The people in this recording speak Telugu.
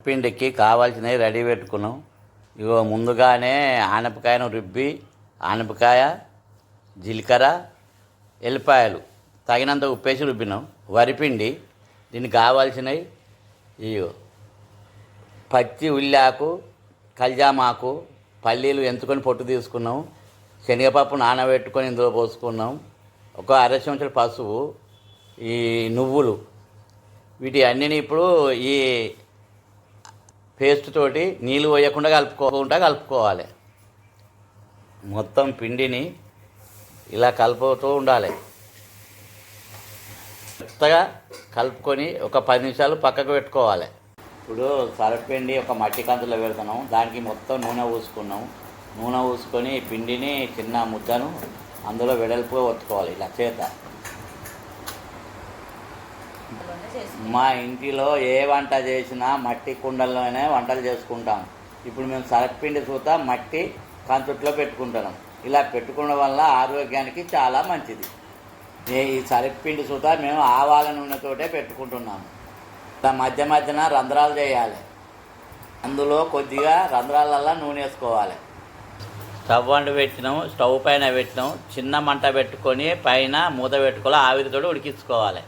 పిండికి కావాల్సినవి రెడీ పెట్టుకున్నాం. ఇగో ముందుగానే ఆనపకాయను రుబ్బి ఆనపకాయ, జీలకర్ర, ఎల్లిపాయలు తగినంత ఉప్పేసి రుబ్బినాం. వరిపిండి దీనికి కావాల్సినవి ఇగో పచ్చి ఉల్లాకు, కల్జామాకు, పల్లీలు ఎంచుకొని పొట్టు తీసుకున్నాం. శనగపప్పు నానబెట్టుకొని ఇందులో పోసుకున్నాం. ఒక అర చెంచాడు పసుపు, ఈ నువ్వులు, వీటి అన్నిని ఇప్పుడు ఈ పేస్ట్ తోటి నీళ్ళు పోయకుండా కలుపుకోవాలి. మొత్తం పిండిని ఇలా కలుపుతూ ఉండాలి. మెత్తగా కలుపుకొని ఒక 10 నిమిషాలు పక్కకు పెట్టుకోవాలి. ఇప్పుడు సరపిండి ఒక మట్టి కంతులో పెడుతున్నాం. దానికి మొత్తం నూనె పూసుకున్నాం. నూనె పూసుకొని పిండిని చిన్న ముద్దను అందులో వెడల్పుగా ఒత్తుకోవాలి ఇలా చేత. మా ఇంటిలో ఏ వంట చేసినా మట్టి కుండల్లోనే వంటలు చేసుకుంటాం. ఇప్పుడు మేము సరపిండి సూత మట్టి కంచుట్లో పెట్టుకుంటున్నాం. ఇలా పెట్టుకోవడం వల్ల ఆరోగ్యానికి చాలా మంచిది. ఈ సరపిండి సూత మేము ఆవాల నూనెతోటే పెట్టుకుంటున్నాము. మధ్య మధ్యన రంధ్రాలు చేయాలి. అందులో కొద్దిగా రంధ్రాలల్లో నూనె వేసుకోవాలి. స్టవ్ వంట పెట్టినాము. స్టవ్ పైన పెట్టినాము. చిన్న మంట పెట్టుకొని పైన మూత పెట్టుకోవాలి. ఆవిరితో ఉడికించుకోవాలి.